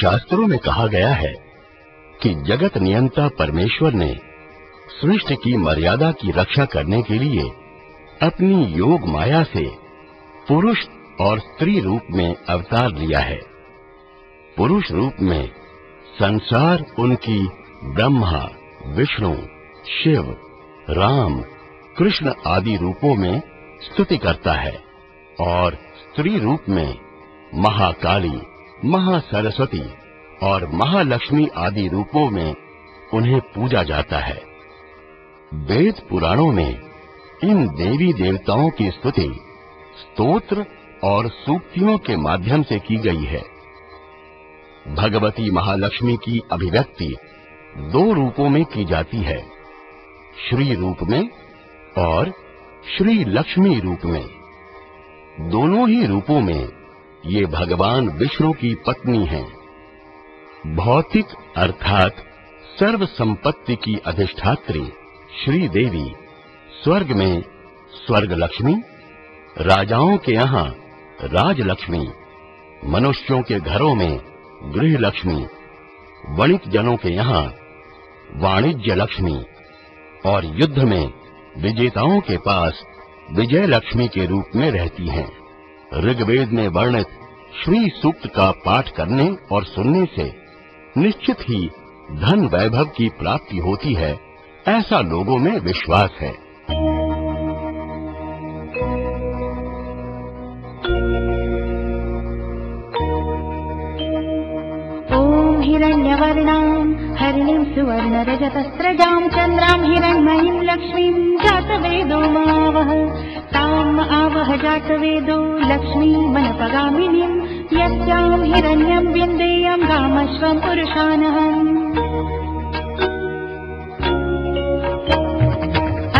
शास्त्रों में कहा गया है कि जगत नियंता परमेश्वर ने सृष्टि की मर्यादा की रक्षा करने के लिए अपनी योग माया से पुरुष और स्त्री रूप में अवतार लिया है। पुरुष रूप में संसार उनकी ब्रह्मा, विष्णु, शिव, राम, कृष्ण आदि रूपों में स्तुति करता है और स्त्री रूप में महाकाली, महासरस्वती और महालक्ष्मी आदि रूपों में उन्हें पूजा जाता है। वेद पुराणों में इन देवी देवताओं की स्तुति स्तोत्र और सूक्तियों के माध्यम से की गई है। भगवती महालक्ष्मी की अभिव्यक्ति दो रूपों में की जाती है, श्री रूप में और श्री लक्ष्मी रूप में। दोनों ही रूपों में ये भगवान विष्णु की पत्नी हैं। भौतिक अर्थात सर्व संपत्ति की अधिष्ठात्री श्री देवी स्वर्ग में स्वर्ग लक्ष्मी, राजाओं के यहाँ राजलक्ष्मी, मनुष्यों के घरों में गृह लक्ष्मी, वणिक जनों के यहाँ वाणिज्य लक्ष्मी और युद्ध में विजेताओं के पास विजय लक्ष्मी के रूप में रहती हैं। ऋग्वेद में वर्णित श्री सूक्त का पाठ करने और सुनने से निश्चित ही धन वैभव की प्राप्ति होती है, ऐसा लोगों में विश्वास है। ओम हिरण्यवर्णां हरिणीं सुवर्णरजतस्रजां चन्द्रां हिरण्मयीं लक्ष्मीं जातवेदो मावह ताम् आवह जातवेदो लक्ष्मी मनपगामिनीं यस्यां हिरण्यं विन्देयं गामश्वं पुरुषानहम्।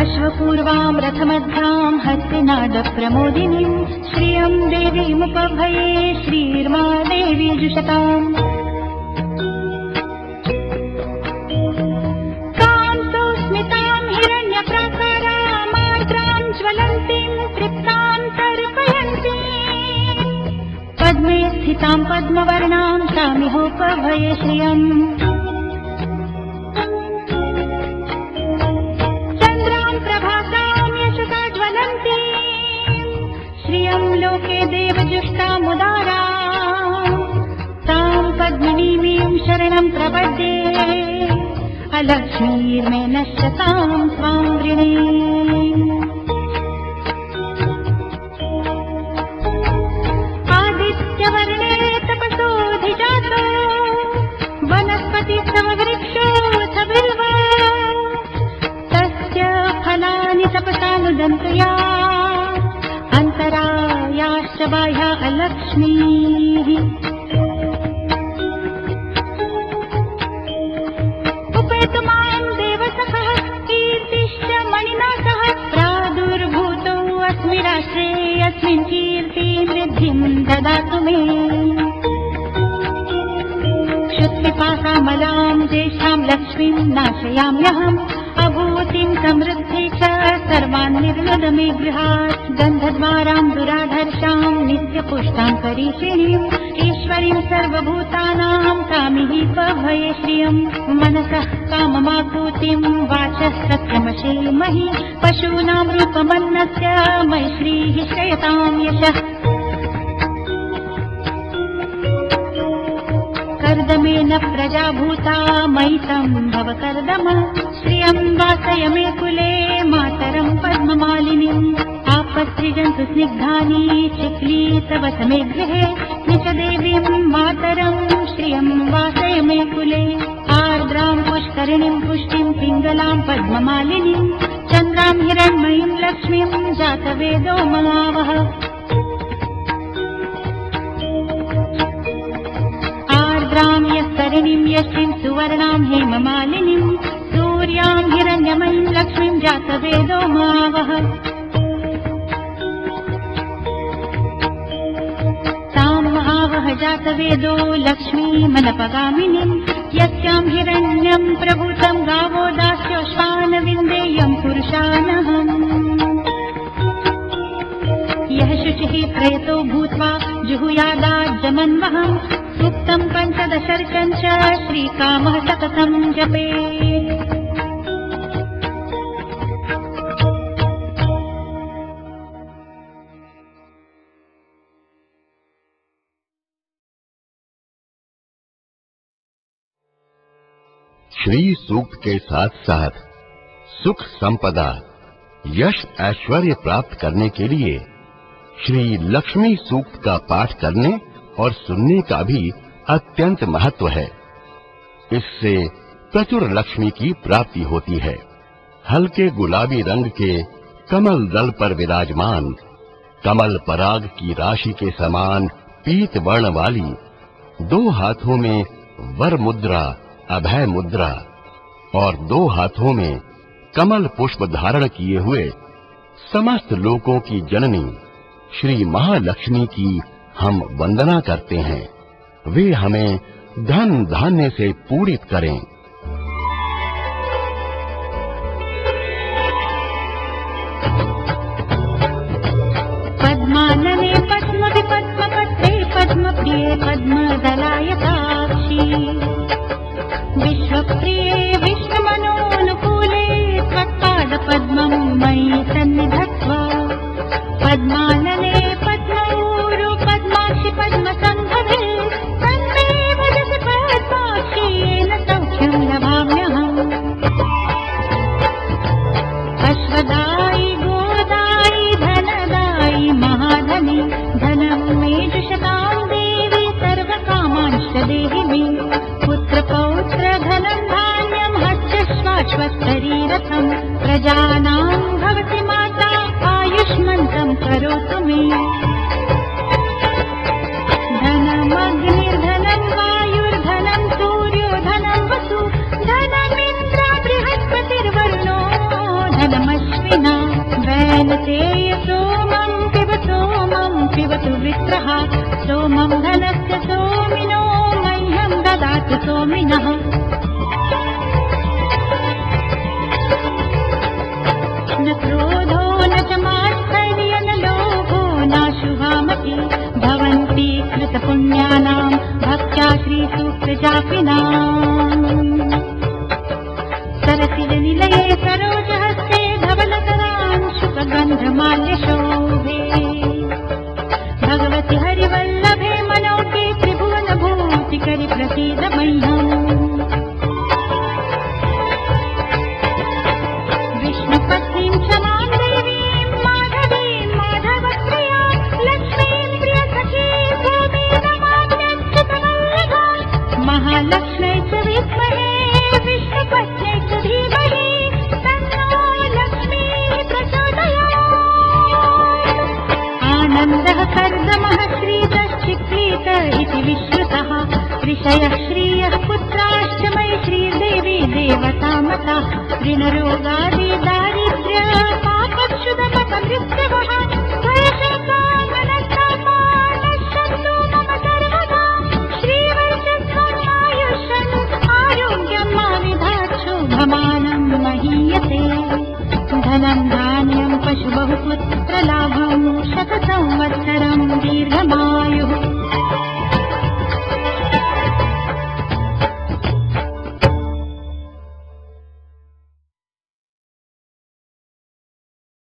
अश्वपूर्वां रथमध्यां हस्तिनादप्रमोदिनीं श्रियं देवीमुपभये श्रीर्मा देवी जुषताम्। पद्मे स्थितां पद्मवर्णां तामिहोपभये श्रियम्। चन्द्रां प्रभासां यशसा ज्वलन्तीं श्रियं लोके देवजुष्टामुदारां तां पद्मिनीं शरणं प्रपद्ये अलक्ष्मीर्मे नश्यतां त्वां वृणे। अंतरायाश्च बाह्या अलक्ष्मीः। उपेतु मां देवसखः कीर्तिश्च मणिना सह प्रादुर्भूतो अस्मि राष्ट्रे अस्मिन् कीर्तिं वृद्धिं ददातु मे। क्षुत्पिपासामलां ज्येष्ठां लक्ष्मीं नाशयाम्यहम् अभूतिं समृद्धि च सर्वान् निर्लद मे गृहात्। गन्धद्वारां दुराधर्षां नित्यपुष्टां करीषिणीं ईश्वरीं सर्वभूतानां तामिहि भये श्रियम् मनसः काममाकूतिं वाचः सत्यमशीमहि पशूनां रूपमन्नस्य मयि श्रीः श्रयतां यशः कर्दमेन प्रजा भूता मयि सम्भव कर्दम श्रियं वासय मे कुले मातरं पद्ममालिनीम् आपत्सृजन्तु स्निग्धानि चिक्ली तव समे गृहे निज देवीं मातरं श्रियं वासय मे कुले आर्द्रां पुष्करिणीं पुष्टिं पिङ्गलां पद्ममालिनीं चन्द्रां हिरण्मयीं लक्ष्मीं जातवेदो ममावह आर्द्रां यस्करिणीं यष्टिं सुवर्णां हेममालिनीं सूर्यां हिरण्यमयीं लक्ष्मीं जातवेदो ममावह जातवेदो लक्ष्मीमनपगामिनीं यस्यां हिरण्यं प्रभूतं गावो दास्योश्वान विन्देयं पुरुषानहम् यः शुचिः प्रयतो भूत्वा जुहुयादाज्जमन्वहं सूक्तं पञ्चदशर्कं च श्रीकामः सततं जपेत् श्री सूक्त के साथ साथ सुख संपदा यश ऐश्वर्य प्राप्त करने के लिए श्री लक्ष्मी सूक्त का पाठ करने और सुनने का भी अत्यंत महत्व है। इससे प्रचुर लक्ष्मी की प्राप्ति होती है। हल्के गुलाबी रंग के कमल दल पर विराजमान कमल पराग की राशि के समान पीत वर्ण वाली दो हाथों में वर मुद्रा अभय मुद्रा और दो हाथों में कमल पुष्प धारण किए हुए समस्त लोकों की जननी श्री महालक्ष्मी की हम वंदना करते हैं। वे हमें धन धान्य से पूरित करें। पद्मानने पद्मविपद्मपत्रे पद्मप्रिये पद्मदलायताक्षी विश्वप्रिये विश्वमनोनुकूले त्वत्पादपद्मं मयि सन्निधत्वा पद्मानने पद्मऊरु पद्माक्षि पद्मसंभवे तन्मे वदसि पद्माक्षि येन सौख्यं लभाम्यहम् अश्वदायि गोदायि धनदायि महाधनि धनं मे जुषतां देवी सर्वकामांश्च देहि मे पुत्रपौत्र धनं धान्यं हस्तश्वाश्वत्तरीरथं प्रजानां भवति माता आयुष्मन्तं करोतु मे धनमग्निर्धनं वायुर्धनं सूर्यो धनं वसु धनमिन्द्र बृहस्पतिर्वरुणो धनमश्विना वैनतेय सोमं पिबतु वित्रः सोमं धनस्य सोमिनो मह्यं ददातु सोमिनः न क्रोधो न च मात्सर्य न लोभो नाशुभामति भवन्ति कृतपुण्यानां भक्त्या श्रीसूक्तजापिनाम् सरसिजनिलये सरोजहस्ते धवलतरांशुकगन्धमाल्यशोभे भगवति हरिवल्लभे मनोके त्रिभुवनभूतिकरि प्रसीद मह्यम् विष्णुपत्नीं क्षमां देवीं माधवीं माधवप्रियां लक्ष्मीं प्रियसखीं भूमिं नमाम्यच्युतवल्लभां महालक्ष्मै च विद्महे विष्णुपत्न्यै च धीमहि तन्नो लक्ष्मीः प्रचोदयात् आनन्दः कर्दमः श्रीदश्चिक्रीत इति विश्रुतः ऋषयः श्रियः पुत्राश्च मयि श्रीदेवी देवता मता ऋणरोगादि दारिद्र्य पापक्षुदमतमृत्यवः भयशोकामनस्तापानश्यन्तु मम सर्वदा श्रीवैशद्वर्यायुष्यन् आरोग्यं मा विधाच्छोभमानं महीयते धनं धान्यं पशुबहुपुत्रलाभं शतसंवत्सरं दीर्घमायुः